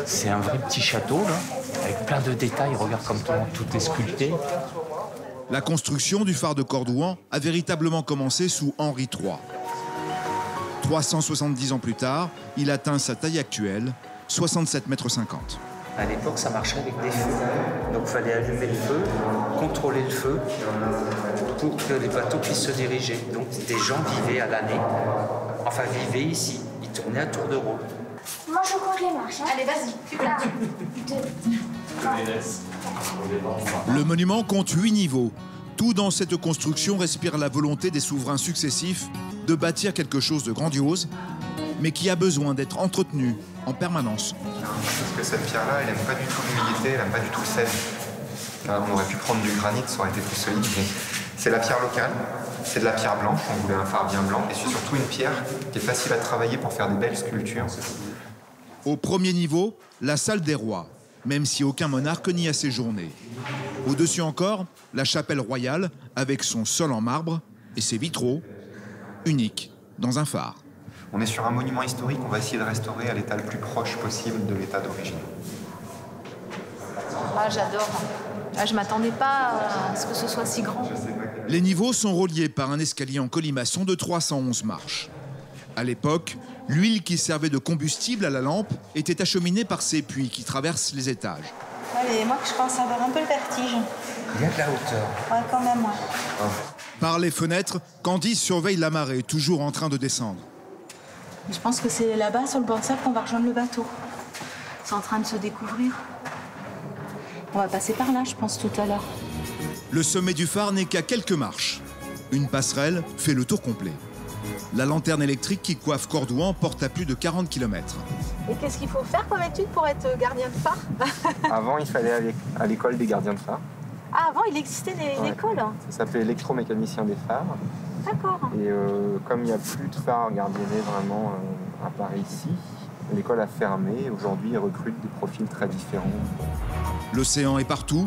c'est un vrai petit château, là, avec plein de détails. Regarde comme tout est sculpté. La construction du phare de Cordouan a véritablement commencé sous Henri III. 370 ans plus tard, il atteint sa taille actuelle, 67,50 mètres. À l'époque, ça marchait avec des feux. Donc il fallait allumer le feu, contrôler le feu, pour que les bateaux puissent se diriger. Donc des gens vivaient à l'année, enfin vivaient ici. Ils tournaient à tour de rôle. Moi, je compte les marches. Allez, vas-y. 1, 2, Le monument compte 8 niveaux. Tout dans cette construction respire la volonté des souverains successifs de bâtir quelque chose de grandiose, mais qui a besoin d'être entretenu en permanence. Parce que cette pierre-là, elle n'aime pas du tout l'humidité, elle n'aime pas du tout le sel. On aurait pu prendre du granit, ça aurait été plus solide, mais c'est la pierre locale, c'est de la pierre blanche, on voulait un phare bien blanc, et c'est surtout une pierre qui est facile à travailler pour faire des belles sculptures. Au premier niveau, la salle des rois, même si aucun monarque n'y a séjourné. Au-dessus encore, la chapelle royale, avec son sol en marbre et ses vitraux, uniques dans un phare. On est sur un monument historique, on va essayer de restaurer à l'état le plus proche possible de l'état d'origine. Ah, j'adore. Ah, je ne m'attendais pas à ce que ce soit si grand. Les niveaux sont reliés par un escalier en colimaçon de 311 marches. À l'époque, l'huile qui servait de combustible à la lampe était acheminée par ces puits qui traversent les étages. Allez, moi je commence à avoir un peu le vertige. Il y a de la hauteur. Ouais, quand même, ouais. Par les fenêtres, Candice surveille la marée, toujours en train de descendre. Je pense que c'est là-bas, sur le bord de sable, qu'on va rejoindre le bateau. C'est en train de se découvrir. On va passer par là, je pense, tout à l'heure. Le sommet du phare n'est qu'à quelques marches. Une passerelle fait le tour complet. La lanterne électrique qui coiffe Cordouan porte à plus de 40 km. Et qu'est-ce qu'il faut faire comme étude pour être gardien de phare? Avant, il fallait aller à l'école des gardiens de phare. Ah, avant, il existait l'école? Ça s'appelait électromécanicien des phares. D'accord. Et comme il n'y a plus de phares gardiennés vraiment à Paris ici, l'école a fermé. Aujourd'hui, ils recrutent des profils très différents. L'océan est partout.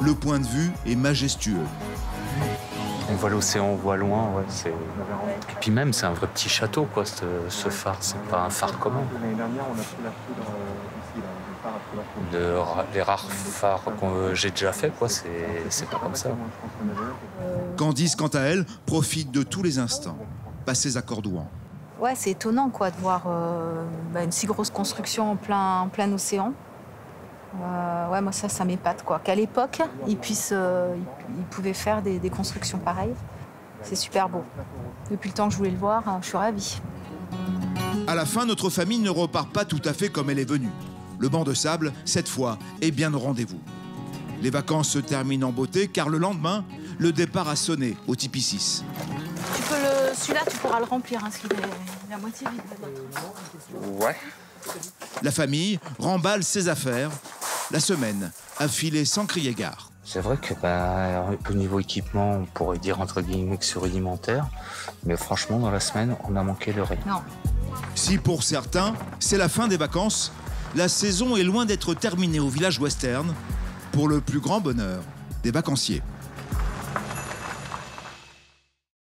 Le point de vue est majestueux. On voit l'océan, on voit loin, ouais. Et puis même, c'est un vrai petit château, quoi, ce phare. C'est pas un phare commun. L'année dernière, on a pris la foudre ici, là. Le phare a pris la foudre. Les rares phares que j'ai déjà fait, quoi, c'est pas comme ça. Candice, quant à elle, profite de tous les instants passés à Cordouan. Ouais, c'est étonnant, quoi, de voir une si grosse construction en plein océan. Ouais, moi ça m'épate, quoi. Qu'à l'époque, ils pouvaient faire des constructions pareilles. C'est super beau. Depuis le temps que je voulais le voir, je suis ravie. À la fin, notre famille ne repart pas tout à fait comme elle est venue. Le banc de sable, cette fois, est bien au rendez-vous. Les vacances se terminent en beauté car le lendemain, le départ a sonné au Tipi 6. Celui-là, tu pourras le remplir, hein, parce qu'il est à moitié vide. Ouais. La famille remballe ses affaires. La semaine a filé sans crier gare. C'est vrai que au niveau équipement, on pourrait dire entre guillemets que c'est rudimentaire, mais franchement, dans la semaine, on a manqué de rien. Non. Si pour certains, c'est la fin des vacances, la saison est loin d'être terminée au village western, pour le plus grand bonheur des vacanciers.